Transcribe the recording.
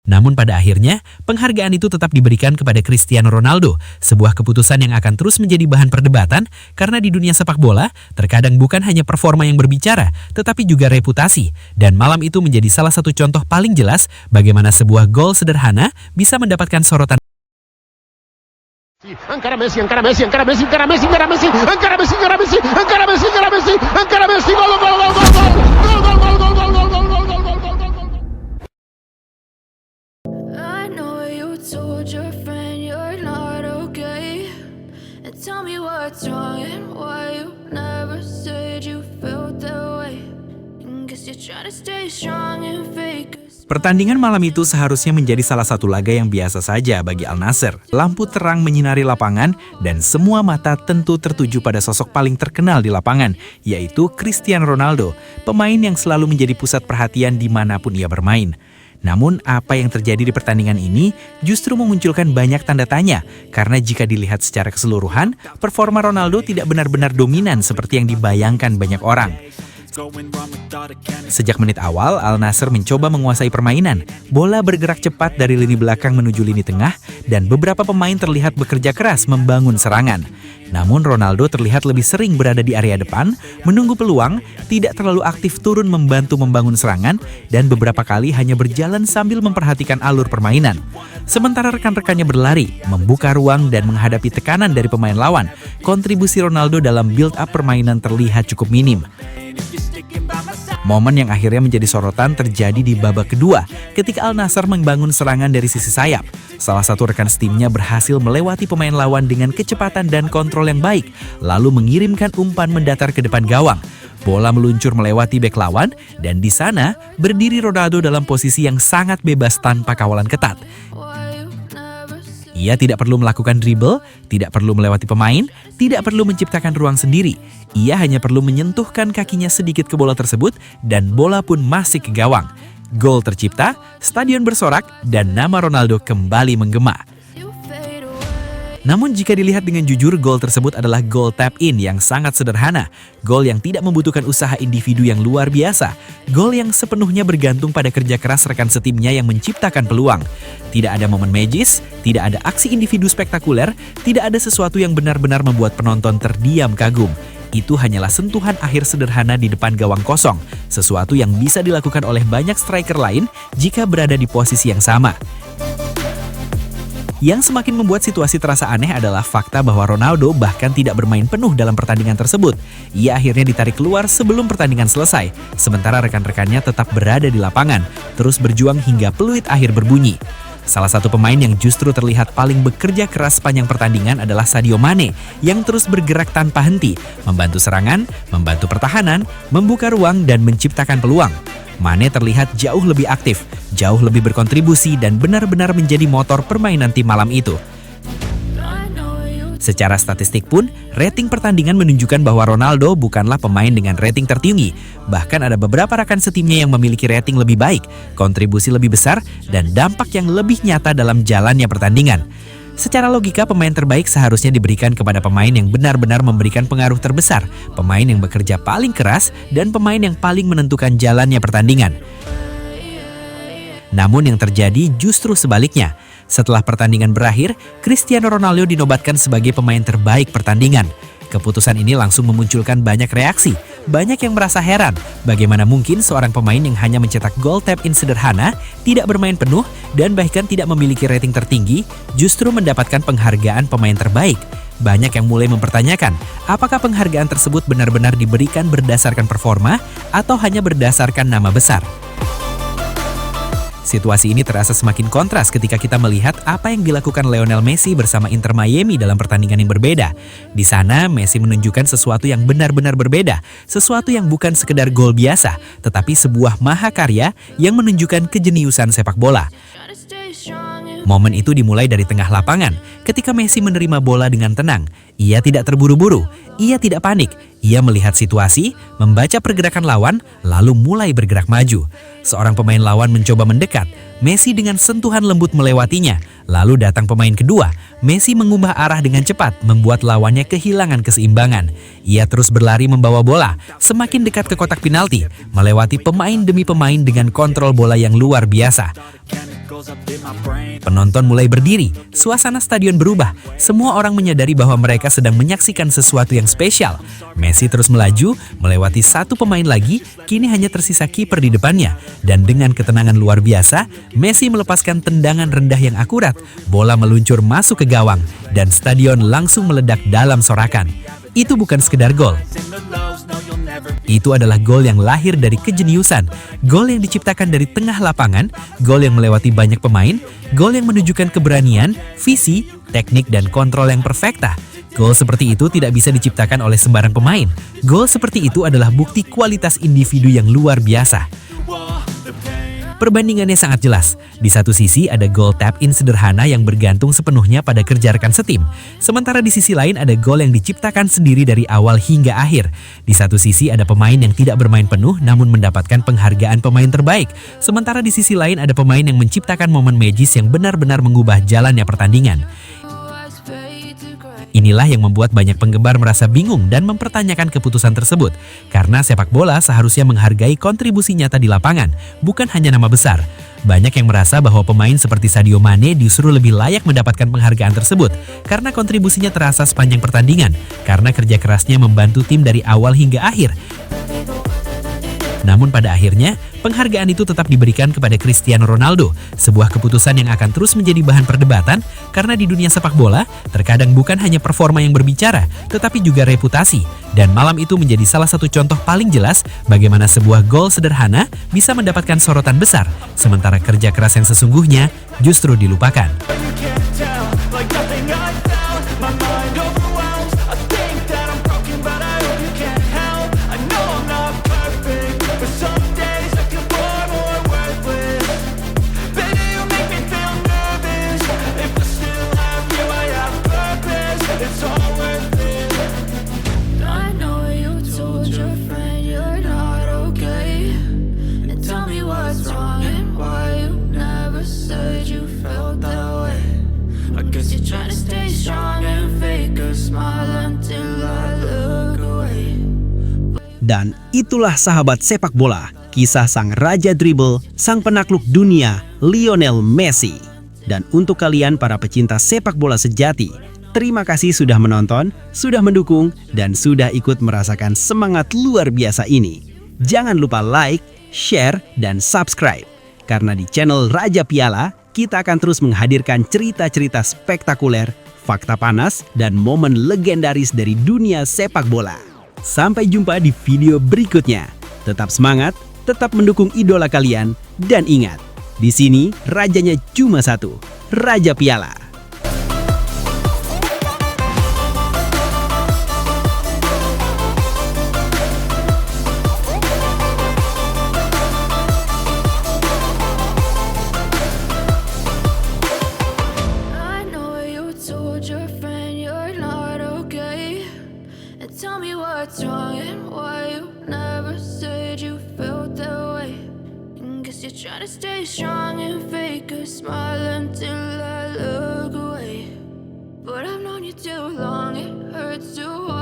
Namun pada akhirnya, penghargaan itu tetap diberikan kepada Cristiano Ronaldo, sebuah keputusan yang akan terus menjadi bahan perdebatan karena di dunia sepak bola, terkadang bukan hanya performa yang berbicara, tetapi juga reputasi. Dan malam itu menjadi salah satu contoh paling jelas bagaimana sebuah gol sederhana bisa mendapatkan sorotan. Encara Messi, encara Messi, encara Messi, encara Messi, encara Messi, encara Messi, encara Messi, encara Messi, encara Messi, encara Messi, gol, gol, gol, gol, gol, gol, gol, gol, gol, gol, gol, gol, gol, gol. I know you told your friend you're not okay, and tell me what's wrong and why you never said you felt that way. Guess you're trying to stay strong and fake. Pertandingan malam itu seharusnya menjadi salah satu laga yang biasa saja bagi Al Nassr. Lampu terang menyinari lapangan dan semua mata tentu tertuju pada sosok paling terkenal di lapangan, yaitu Cristiano Ronaldo, pemain yang selalu menjadi pusat perhatian dimanapun ia bermain. Namun apa yang terjadi di pertandingan ini justru memunculkan banyak tanda tanya, karena jika dilihat secara keseluruhan, performa Ronaldo tidak benar-benar dominan seperti yang dibayangkan banyak orang. Sejak menit awal, Al Nassr mencoba menguasai permainan. Bola bergerak cepat dari lini belakang menuju lini tengah, dan beberapa pemain terlihat bekerja keras membangun serangan. Namun Ronaldo terlihat lebih sering berada di area depan, menunggu peluang, tidak terlalu aktif turun membantu membangun serangan, dan beberapa kali hanya berjalan sambil memperhatikan alur permainan. Sementara rekan-rekannya berlari, membuka ruang dan menghadapi tekanan dari pemain lawan, kontribusi Ronaldo dalam build-up permainan terlihat cukup minim. Momen yang akhirnya menjadi sorotan terjadi di babak kedua ketika Al Nassr membangun serangan dari sisi sayap. Salah satu rekan setimnya berhasil melewati pemain lawan dengan kecepatan dan kontrol yang baik, lalu mengirimkan umpan mendatar ke depan gawang. Bola meluncur melewati bek lawan, dan di sana berdiri Ronaldo dalam posisi yang sangat bebas tanpa kawalan ketat. Ia tidak perlu melakukan dribble, tidak perlu melewati pemain, tidak perlu menciptakan ruang sendiri. Ia hanya perlu menyentuhkan kakinya sedikit ke bola tersebut, dan bola pun masih ke gawang. Gol tercipta, stadion bersorak, dan nama Ronaldo kembali menggema. Namun jika dilihat dengan jujur, gol tersebut adalah gol tap-in yang sangat sederhana. Gol yang tidak membutuhkan usaha individu yang luar biasa. Gol yang sepenuhnya bergantung pada kerja keras rekan setimnya yang menciptakan peluang. Tidak ada momen magis, tidak ada aksi individu spektakuler, tidak ada sesuatu yang benar-benar membuat penonton terdiam kagum. Itu hanyalah sentuhan akhir sederhana di depan gawang kosong, sesuatu yang bisa dilakukan oleh banyak striker lain jika berada di posisi yang sama. Yang semakin membuat situasi terasa aneh adalah fakta bahwa Ronaldo bahkan tidak bermain penuh dalam pertandingan tersebut. Ia akhirnya ditarik keluar sebelum pertandingan selesai, sementara rekan-rekannya tetap berada di lapangan, terus berjuang hingga peluit akhir berbunyi. Salah satu pemain yang justru terlihat paling bekerja keras sepanjang pertandingan adalah Sadio Mane, yang terus bergerak tanpa henti, membantu serangan, membantu pertahanan, membuka ruang, dan menciptakan peluang. Mane terlihat jauh lebih aktif, jauh lebih berkontribusi, dan benar-benar menjadi motor permainan tim malam itu. Secara statistik pun, rating pertandingan menunjukkan bahwa Ronaldo bukanlah pemain dengan rating tertinggi. Bahkan ada beberapa rekan setimnya yang memiliki rating lebih baik, kontribusi lebih besar, dan dampak yang lebih nyata dalam jalannya pertandingan. Secara logika, pemain terbaik seharusnya diberikan kepada pemain yang benar-benar memberikan pengaruh terbesar, pemain yang bekerja paling keras, dan pemain yang paling menentukan jalannya pertandingan. Namun yang terjadi justru sebaliknya. Setelah pertandingan berakhir, Cristiano Ronaldo dinobatkan sebagai pemain terbaik pertandingan. Keputusan ini langsung memunculkan banyak reaksi. Banyak yang merasa heran, bagaimana mungkin seorang pemain yang hanya mencetak gol tap-in sederhana, tidak bermain penuh, dan bahkan tidak memiliki rating tertinggi, justru mendapatkan penghargaan pemain terbaik. Banyak yang mulai mempertanyakan, apakah penghargaan tersebut benar-benar diberikan berdasarkan performa atau hanya berdasarkan nama besar. Situasi ini terasa semakin kontras ketika kita melihat apa yang dilakukan Lionel Messi bersama Inter Miami dalam pertandingan yang berbeda. Di sana, Messi menunjukkan sesuatu yang benar-benar berbeda, sesuatu yang bukan sekedar gol biasa, tetapi sebuah mahakarya yang menunjukkan kejeniusan sepak bola. Momen itu dimulai dari tengah lapangan, ketika Messi menerima bola dengan tenang. Ia tidak terburu-buru, ia tidak panik. Ia melihat situasi, membaca pergerakan lawan, lalu mulai bergerak maju. Seorang pemain lawan mencoba mendekat. Messi dengan sentuhan lembut melewatinya. Lalu datang pemain kedua. Messi mengubah arah dengan cepat, membuat lawannya kehilangan keseimbangan. Ia terus berlari membawa bola, semakin dekat ke kotak penalti, melewati pemain demi pemain dengan kontrol bola yang luar biasa. Penonton mulai berdiri, suasana stadion berubah. Semua orang menyadari bahwa mereka sedang menyaksikan sesuatu yang spesial. Messi terus melaju, melewati satu pemain lagi, kini hanya tersisa kiper di depannya. Dan dengan ketenangan luar biasa, Messi melepaskan tendangan rendah yang akurat. Bola meluncur masuk ke gawang, dan stadion langsung meledak dalam sorakan. Itu bukan sekedar gol. Itu adalah gol yang lahir dari kejeniusan, gol yang diciptakan dari tengah lapangan, gol yang melewati banyak pemain, gol yang menunjukkan keberanian, visi, teknik, dan kontrol yang perfekta. Gol seperti itu tidak bisa diciptakan oleh sembarang pemain. Gol seperti itu adalah bukti kualitas individu yang luar biasa. Perbandingannya sangat jelas. Di satu sisi ada gol tap-in sederhana yang bergantung sepenuhnya pada kerja rekan setim. Sementara di sisi lain ada gol yang diciptakan sendiri dari awal hingga akhir. Di satu sisi ada pemain yang tidak bermain penuh namun mendapatkan penghargaan pemain terbaik. Sementara di sisi lain ada pemain yang menciptakan momen magis yang benar-benar mengubah jalannya pertandingan. Inilah yang membuat banyak penggemar merasa bingung dan mempertanyakan keputusan tersebut. Karena sepak bola seharusnya menghargai kontribusi nyata di lapangan, bukan hanya nama besar. Banyak yang merasa bahwa pemain seperti Sadio Mane justru lebih layak mendapatkan penghargaan tersebut karena kontribusinya terasa sepanjang pertandingan, karena kerja kerasnya membantu tim dari awal hingga akhir. Namun pada akhirnya, penghargaan itu tetap diberikan kepada Cristiano Ronaldo, sebuah keputusan yang akan terus menjadi bahan perdebatan karena di dunia sepak bola, terkadang bukan hanya performa yang berbicara, tetapi juga reputasi. Dan malam itu menjadi salah satu contoh paling jelas bagaimana sebuah gol sederhana bisa mendapatkan sorotan besar, sementara kerja keras yang sesungguhnya justru dilupakan. I know you told your friend you're not okay. And tell me what's wrong and why you never said you felt that way. I guess you're trying to stay strong and fake a smile until I look away. Dan itulah sahabat sepak bola, kisah sang raja dribble, sang penakluk dunia, Lionel Messi. Dan untuk kalian para pecinta sepak bola sejati, terima kasih sudah menonton, sudah mendukung, dan sudah ikut merasakan semangat luar biasa ini. Jangan lupa like, share, dan subscribe. Karena di channel Raja Piala, kita akan terus menghadirkan cerita-cerita spektakuler, fakta panas, dan momen legendaris dari dunia sepak bola. Sampai jumpa di video berikutnya. Tetap semangat, tetap mendukung idola kalian, dan ingat, di sini rajanya cuma satu, Raja Piala. I know you told your friend you're not okay. And tell me what's wrong and why you never said you felt that way. And guess you're trying to stay strong and fake a smile until I look away. But I've known you too long, it hurts to watch